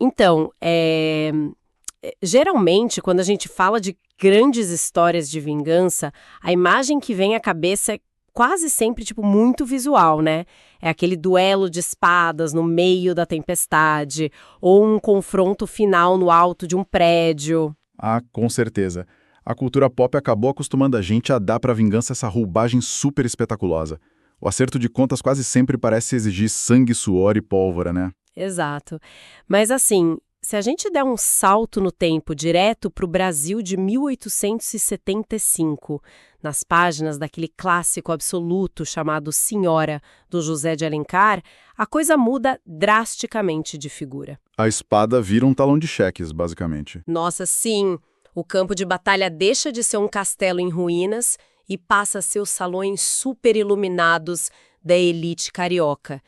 Então, geralmente, quando a gente fala de grandes histórias de vingança, a imagem que vem à cabeça é quase sempre, tipo, muito visual, né? É aquele duelo de espadas no meio da tempestade, ou um confronto final no alto de um prédio. Ah, com certeza. A cultura pop acabou acostumando a gente a dar pra vingança essa roupagem super espetaculosa. O acerto de contas quase sempre parece exigir sangue, suor e pólvora, né? Exato. Mas assim, se a gente der um salto no tempo direto para o Brasil de 1875, nas páginas daquele clássico absoluto chamado Senhora, do José de Alencar, a coisa muda drasticamente de figura. A espada vira um talão de cheques, basicamente. Nossa, sim! O campo de batalha deixa de ser um castelo em ruínas e passa a ser os salões super iluminados da elite carioca.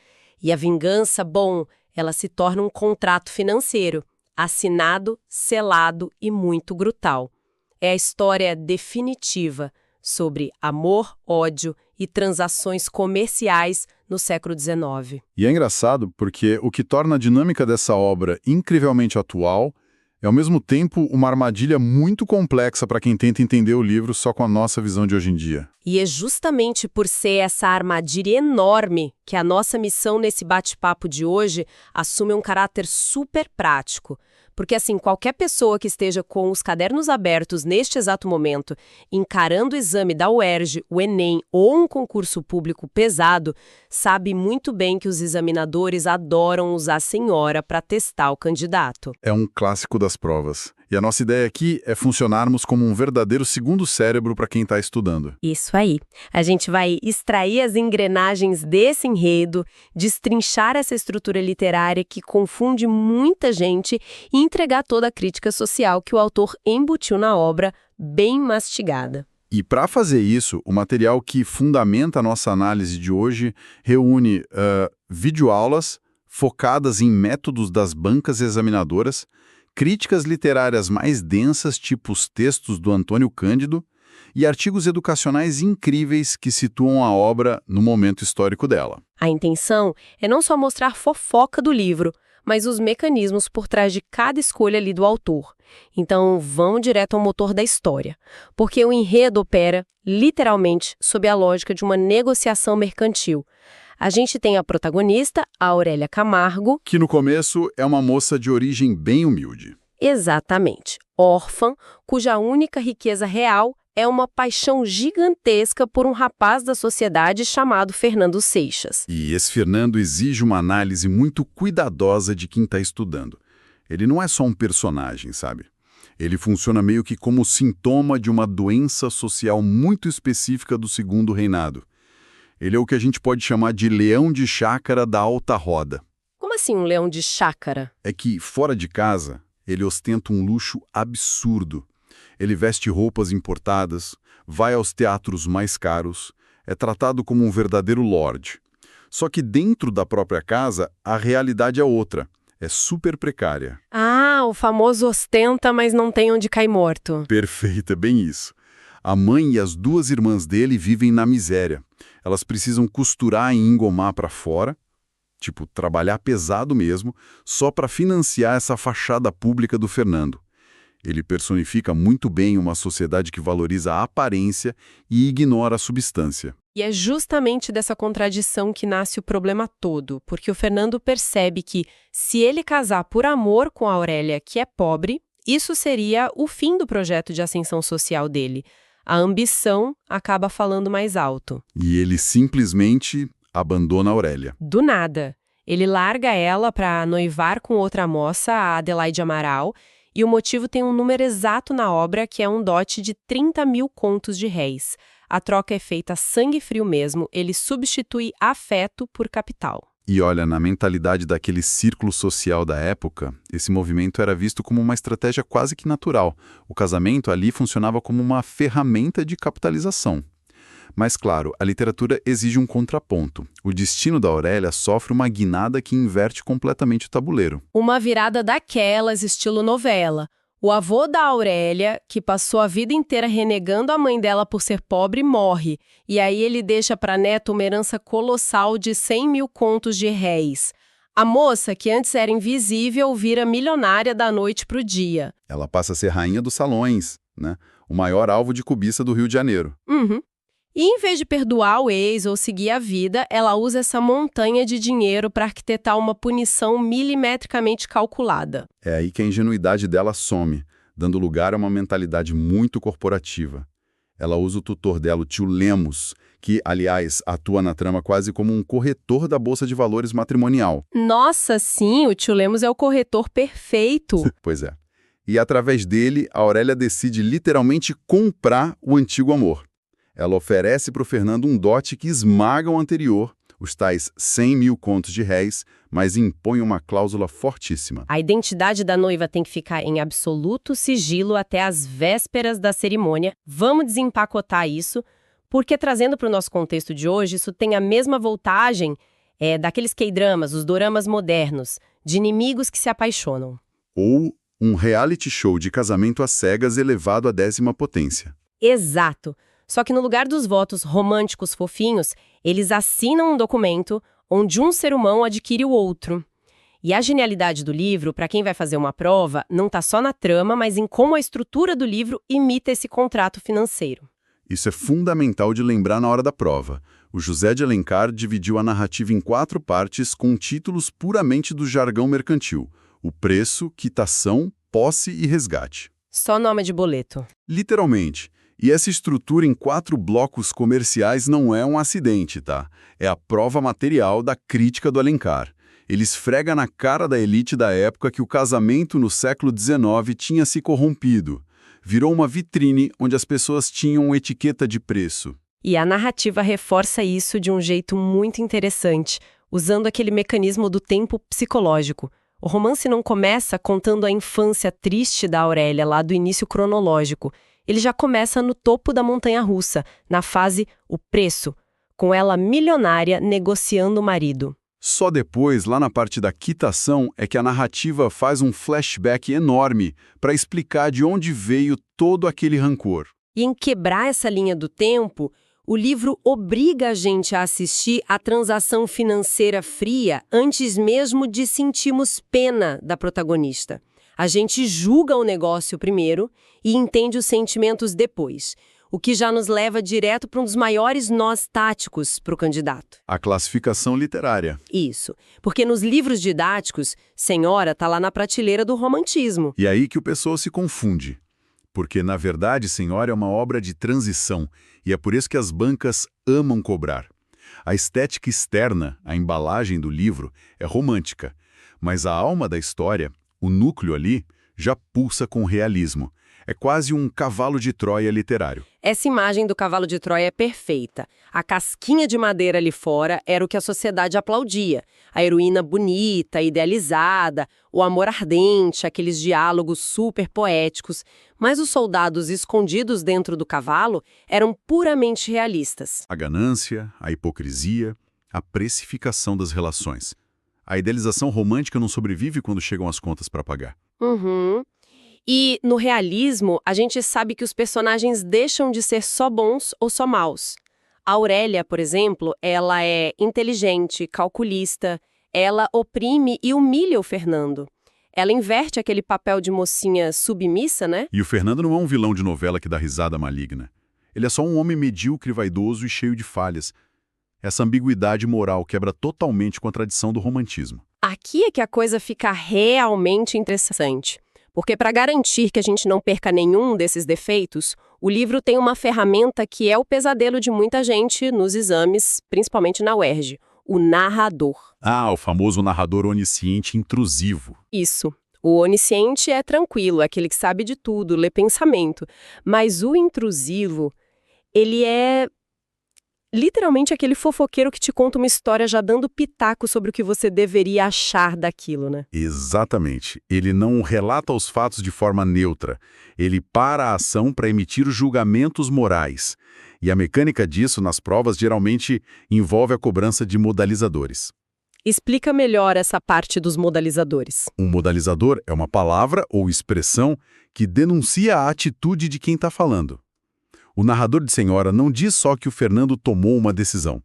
E a vingança, bom, ela se torna um contrato financeiro, assinado, selado e muito brutal. É a história definitiva sobre amor, ódio e transações comerciais no século XIX. E é engraçado porque o que torna a dinâmica dessa obra incrivelmente atual é, ao mesmo tempo, uma armadilha muito complexa para quem tenta entender o livro só com a nossa visão de hoje em dia. E é justamente por ser essa armadilha enorme que a nossa missão nesse bate-papo de hoje assume um caráter super prático. Porque, assim, qualquer pessoa que esteja com os cadernos abertos neste exato momento, encarando o exame da UERJ, o Enem ou um concurso público pesado, sabe muito bem que os examinadores adoram usar a senhora para testar o candidato. É um clássico das provas. E a nossa ideia aqui é funcionarmos como um verdadeiro segundo cérebro para quem está estudando. Isso aí. A gente vai extrair as engrenagens desse enredo, destrinchar essa estrutura literária que confunde muita gente e entregar toda a crítica social que o autor embutiu na obra, bem mastigada. E para fazer isso, o material que fundamenta a nossa análise de hoje reúne videoaulas focadas em métodos das bancas examinadoras, críticas literárias mais densas, tipo os textos do Antônio Cândido, e artigos educacionais incríveis que situam a obra no momento histórico dela. A intenção é não só mostrar fofoca do livro, mas os mecanismos por trás de cada escolha ali do autor. Então, vão direto ao motor da história, porque o enredo opera, literalmente, sob a lógica de uma negociação mercantil. A gente tem a protagonista, a Aurélia Camargo, Que no começo é uma moça de origem bem humilde. exatamente, órfã, cuja única riqueza real é uma paixão gigantesca por um rapaz da sociedade chamado Fernando Seixas. E esse Fernando exige uma análise muito cuidadosa de quem está estudando. Ele não é só um personagem, sabe? Ele funciona meio que como sintoma de uma doença social muito específica do Segundo Reinado. Ele é o que a gente pode chamar de leão de chácara da alta roda. Como assim um leão de chácara? É que, fora de casa, ele ostenta um luxo absurdo. Ele veste roupas importadas, vai aos teatros mais caros, é tratado como um verdadeiro lorde. Só que dentro da própria casa, a realidade é outra. É super precária. Ah, o famoso ostenta, mas não tem onde cair morto. Perfeito, é bem isso. A mãe e as duas irmãs dele vivem na miséria. Elas precisam costurar e engomar para fora, tipo, trabalhar pesado mesmo, só para financiar essa fachada pública do Fernando. Ele personifica muito bem uma sociedade que valoriza a aparência e ignora a substância. E é justamente dessa contradição que nasce o problema todo, porque o Fernando percebe que, se ele casar por amor com a Aurélia, que é pobre, isso seria o fim do projeto de ascensão social dele. A ambição acaba falando mais alto. E ele simplesmente abandona a Aurélia. Do nada. Ele larga ela para noivar com outra moça, a Adelaide Amaral, e o motivo tem um número exato na obra, que é um dote de 30 mil contos de réis. A troca é feita a sangue frio mesmo, ele substitui afeto por capital. E olha, na mentalidade daquele círculo social da época, esse movimento era visto como uma estratégia quase que natural. O casamento ali funcionava como uma ferramenta de capitalização. Mas, claro, a literatura exige um contraponto. O destino da Aurélia sofre uma guinada que inverte completamente o tabuleiro. Uma virada daquelas, estilo novela. O avô da Aurélia, que passou a vida inteira renegando a mãe dela por ser pobre, morre. E aí ele deixa para a neta uma herança colossal de 100 mil contos de réis. A moça, que antes era invisível, vira milionária da noite para o dia. Ela passa a ser rainha dos salões, né? O maior alvo de cobiça do Rio de Janeiro. Uhum. E em vez de perdoar o ex ou seguir a vida, ela usa essa montanha de dinheiro para arquitetar uma punição milimetricamente calculada. É aí que a ingenuidade dela some, dando lugar a uma mentalidade muito corporativa. Ela usa o tutor dela, o tio Lemos, que, aliás, atua na trama quase como um corretor da Bolsa de Valores matrimonial. Nossa, sim, o tio Lemos é o corretor perfeito. Pois é. E através dele, a Aurélia decide literalmente comprar o antigo amor. Ela oferece para o Fernando um dote que esmaga o anterior, os tais 100 mil contos de réis, mas impõe uma cláusula fortíssima. A identidade da noiva tem que ficar em absoluto sigilo até as vésperas da cerimônia. Vamos desempacotar isso, porque trazendo para o nosso contexto de hoje, isso tem a mesma voltagem daqueles K-dramas, os doramas modernos, de inimigos que se apaixonam. Ou um reality show de casamento às cegas elevado à 10ª potência. Exato. Só que no lugar dos votos românticos fofinhos, eles assinam um documento onde um ser humano adquire o outro. E a genialidade do livro, para quem vai fazer uma prova, não está só na trama, mas em como a estrutura do livro imita esse contrato financeiro. Isso é fundamental de lembrar na hora da prova. O José de Alencar dividiu a narrativa em 4 partes com títulos puramente do jargão mercantil: o preço, quitação, posse e resgate. Só nome de boleto. Literalmente. E essa estrutura em 4 blocos comerciais não é um acidente, tá? É a prova material da crítica do Alencar. Ele esfrega na cara da elite da época que o casamento no século XIX tinha se corrompido. Virou uma vitrine onde as pessoas tinham etiqueta de preço. E a narrativa reforça isso de um jeito muito interessante, usando aquele mecanismo do tempo psicológico. O romance não começa contando a infância triste da Aurélia, lá do início cronológico. Ele já começa no topo da montanha-russa, na fase o preço, com ela milionária negociando o marido. Só depois, lá na parte da quitação, é que a narrativa faz um flashback enorme para explicar de onde veio todo aquele rancor. E em quebrar essa linha do tempo, o livro obriga a gente a assistir à transação financeira fria antes mesmo de sentirmos pena da protagonista. A gente julga o negócio primeiro e entende os sentimentos depois, o que já nos leva direto para um dos maiores nós táticos para o candidato. A classificação literária. Isso, porque nos livros didáticos, Senhora está lá na prateleira do romantismo. E aí que o pessoal se confunde. Porque, na verdade, Senhora é uma obra de transição, e é por isso que as bancas amam cobrar. A estética externa, a embalagem do livro, é romântica, mas a alma da história, o núcleo ali, já pulsa com realismo. É quase um cavalo de Troia literário. Essa imagem do cavalo de Troia é perfeita. A casquinha de madeira ali fora era o que a sociedade aplaudia. A heroína bonita, idealizada, o amor ardente, aqueles diálogos super poéticos. Mas os soldados escondidos dentro do cavalo eram puramente realistas. A ganância, a hipocrisia, a precificação das relações. A idealização romântica não sobrevive quando chegam as contas para pagar. Uhum. E, no realismo, a gente sabe que os personagens deixam de ser só bons ou só maus. A Aurélia, por exemplo, ela é inteligente, calculista, ela oprime e humilha o Fernando. Ela inverte aquele papel de mocinha submissa, né? E o Fernando não é um vilão de novela que dá risada maligna. Ele é só um homem medíocre, vaidoso e cheio de falhas. Essa ambiguidade moral quebra totalmente com a tradição do romantismo. Aqui é que a coisa fica realmente interessante. Porque para garantir que a gente não perca nenhum desses defeitos, o livro tem uma ferramenta que é o pesadelo de muita gente nos exames, principalmente na UERJ, o narrador. Ah, o famoso narrador onisciente intrusivo. Isso. O onisciente é tranquilo, é aquele que sabe de tudo, lê pensamento. Mas o intrusivo, ele é literalmente aquele fofoqueiro que te conta uma história já dando pitaco sobre o que você deveria achar daquilo, né? Exatamente. Ele não relata os fatos de forma neutra. Ele para a ação para emitir julgamentos morais. E a mecânica disso, nas provas, geralmente envolve a cobrança de modalizadores. Explica melhor essa parte dos modalizadores. Um modalizador é uma palavra ou expressão que denuncia a atitude de quem está falando. O narrador de Senhora não diz só que o Fernando tomou uma decisão.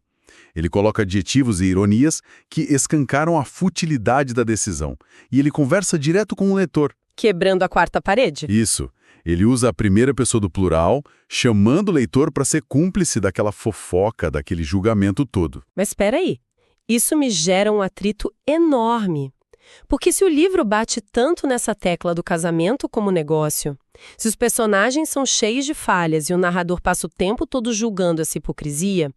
Ele coloca adjetivos e ironias que escancaram a futilidade da decisão. E ele conversa direto com o leitor. Quebrando a quarta parede? Isso. Ele usa a primeira pessoa do plural, chamando o leitor para ser cúmplice daquela fofoca, daquele julgamento todo. Mas espera aí. Isso me gera um atrito enorme. Porque se o livro bate tanto nessa tecla do casamento como negócio, se os personagens são cheios de falhas e o narrador passa o tempo todo julgando essa hipocrisia,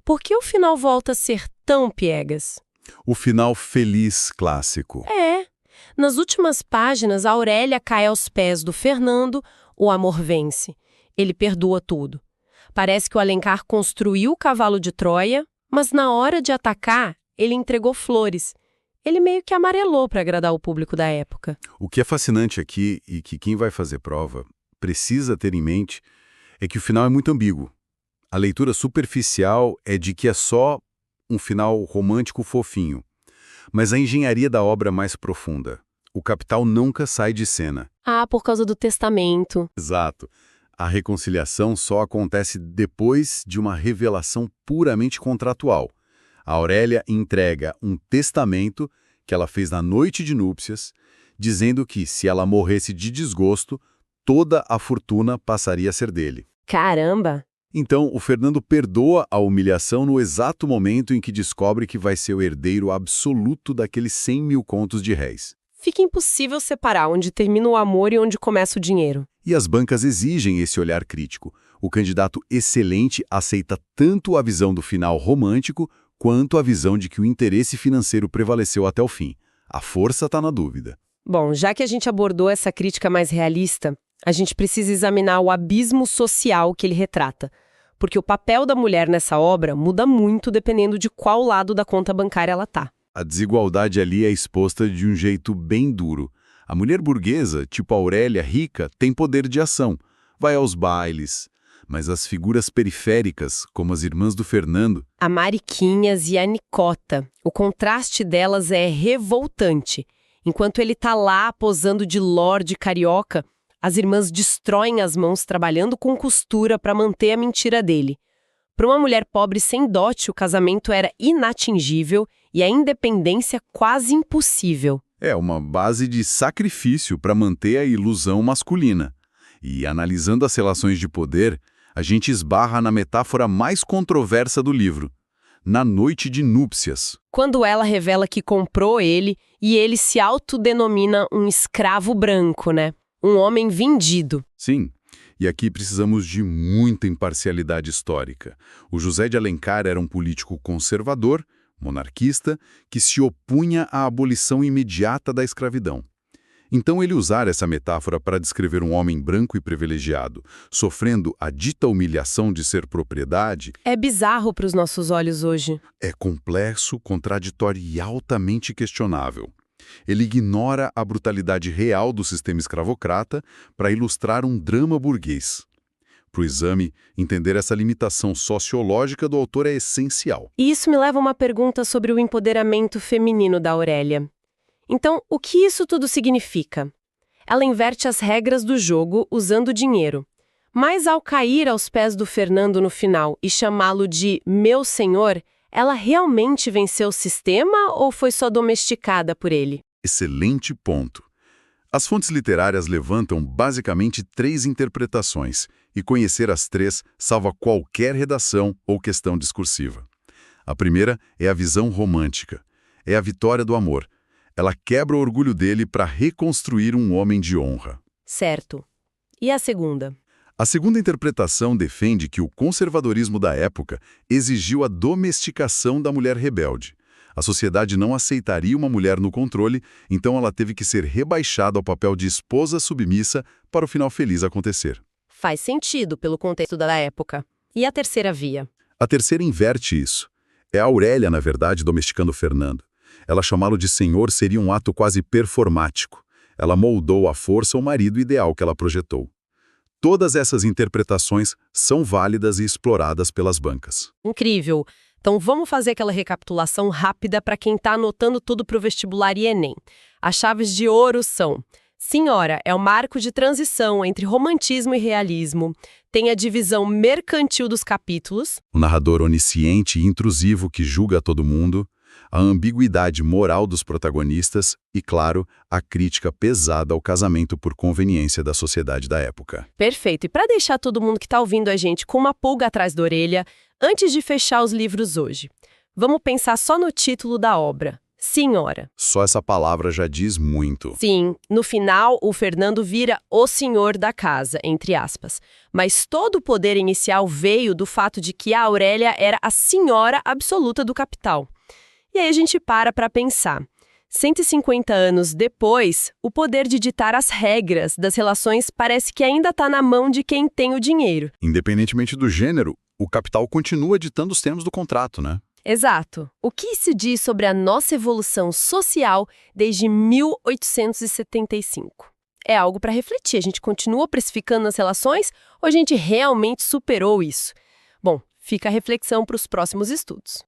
por que o final volta a ser tão piegas? O final feliz clássico. Nas últimas páginas, a Aurélia cai aos pés do Fernando, o amor vence. Ele perdoa tudo. Parece que o Alencar construiu o cavalo de Troia, mas na hora de atacar, ele entregou flores. Ele meio que amarelou para agradar o público da época. O que é fascinante aqui, e que quem vai fazer prova precisa ter em mente, é que o final é muito ambíguo. A leitura superficial é de que é só um final romântico fofinho. Mas a engenharia da obra é mais profunda. O capital nunca sai de cena. Ah, por causa do testamento. Exato. A reconciliação só acontece depois de uma revelação puramente contratual. A Aurélia entrega um testamento que ela fez na noite de núpcias, dizendo que, se ela morresse de desgosto, toda a fortuna passaria a ser dele. Caramba! Então, o Fernando perdoa a humilhação no exato momento em que descobre que vai ser o herdeiro absoluto daqueles 100 mil contos de réis. Fica impossível separar onde termina o amor e onde começa o dinheiro. E as bancas exigem esse olhar crítico. O candidato excelente aceita tanto a visão do final romântico quanto a visão de que o interesse financeiro prevaleceu até o fim. A força está na dúvida. Bom, já que a gente abordou essa crítica mais realista, a gente precisa examinar o abismo social que ele retrata. Porque o papel da mulher nessa obra muda muito dependendo de qual lado da conta bancária ela tá. A desigualdade ali é exposta de um jeito bem duro. A mulher burguesa, tipo a Aurélia, rica, tem poder de ação. Vai aos bailes. Mas as figuras periféricas, como as irmãs do Fernando... A Mariquinhas e a Nicota. O contraste delas é revoltante. Enquanto ele tá lá posando de lorde carioca, as irmãs destroem as mãos trabalhando com costura para manter a mentira dele. Para uma mulher pobre sem dote, o casamento era inatingível e a independência quase impossível. É uma base de sacrifício para manter a ilusão masculina. E analisando as relações de poder, a gente esbarra na metáfora mais controversa do livro, na noite de núpcias. Quando ela revela que comprou ele e ele se autodenomina um escravo branco, né? Um homem vendido. Sim, e aqui precisamos de muita imparcialidade histórica. O José de Alencar era um político conservador, monarquista, que se opunha à abolição imediata da escravidão. Então ele usar essa metáfora para descrever um homem branco e privilegiado, sofrendo a dita humilhação de ser propriedade... É bizarro para os nossos olhos hoje. É complexo, contraditório e altamente questionável. Ele ignora a brutalidade real do sistema escravocrata para ilustrar um drama burguês. Para o exame, entender essa limitação sociológica do autor é essencial. E isso me leva a uma pergunta sobre o empoderamento feminino da Aurélia. Então, o que isso tudo significa? Ela inverte as regras do jogo usando dinheiro. Mas ao cair aos pés do Fernando no final e chamá-lo de meu senhor, ela realmente venceu o sistema ou foi só domesticada por ele? Excelente ponto. As fontes literárias levantam basicamente 3 interpretações, e conhecer as 3 salva qualquer redação ou questão discursiva. A primeira é a visão romântica. É a vitória do amor. Ela quebra o orgulho dele para reconstruir um homem de honra. Certo. E a segunda? A segunda interpretação defende que o conservadorismo da época exigiu a domesticação da mulher rebelde. A sociedade não aceitaria uma mulher no controle, então ela teve que ser rebaixada ao papel de esposa submissa para o final feliz acontecer. Faz sentido pelo contexto da época. E a terceira via? A terceira inverte isso. É a Aurélia, na verdade, domesticando Fernando. Ela chamá-lo de senhor seria um ato quase performático. Ela moldou à força o marido ideal que ela projetou. Todas essas interpretações são válidas e exploradas pelas bancas. Incrível! Então vamos fazer aquela recapitulação rápida para quem está anotando tudo para o vestibular e Enem. As chaves de ouro são: Senhora, é o marco de transição entre romantismo e realismo. Tem a divisão mercantil dos capítulos. O narrador onisciente e intrusivo que julga a todo mundo, a ambiguidade moral dos protagonistas e, claro, a crítica pesada ao casamento por conveniência da sociedade da época. Perfeito. E para deixar todo mundo que está ouvindo a gente com uma pulga atrás da orelha, antes de fechar os livros hoje, vamos pensar só no título da obra. Senhora. Só essa palavra já diz muito. Sim, no final, o Fernando vira o senhor da casa, entre aspas. Mas todo o poder inicial veio do fato de que a Aurélia era a senhora absoluta do capital. E aí a gente para pensar. 150 anos depois, o poder de ditar as regras das relações parece que ainda está na mão de quem tem o dinheiro. Independentemente do gênero, o capital continua ditando os termos do contrato, né? Exato. O que se diz sobre a nossa evolução social desde 1875? É algo para refletir. A gente continua precificando as relações ou a gente realmente superou isso? Bom, fica a reflexão para os próximos estudos.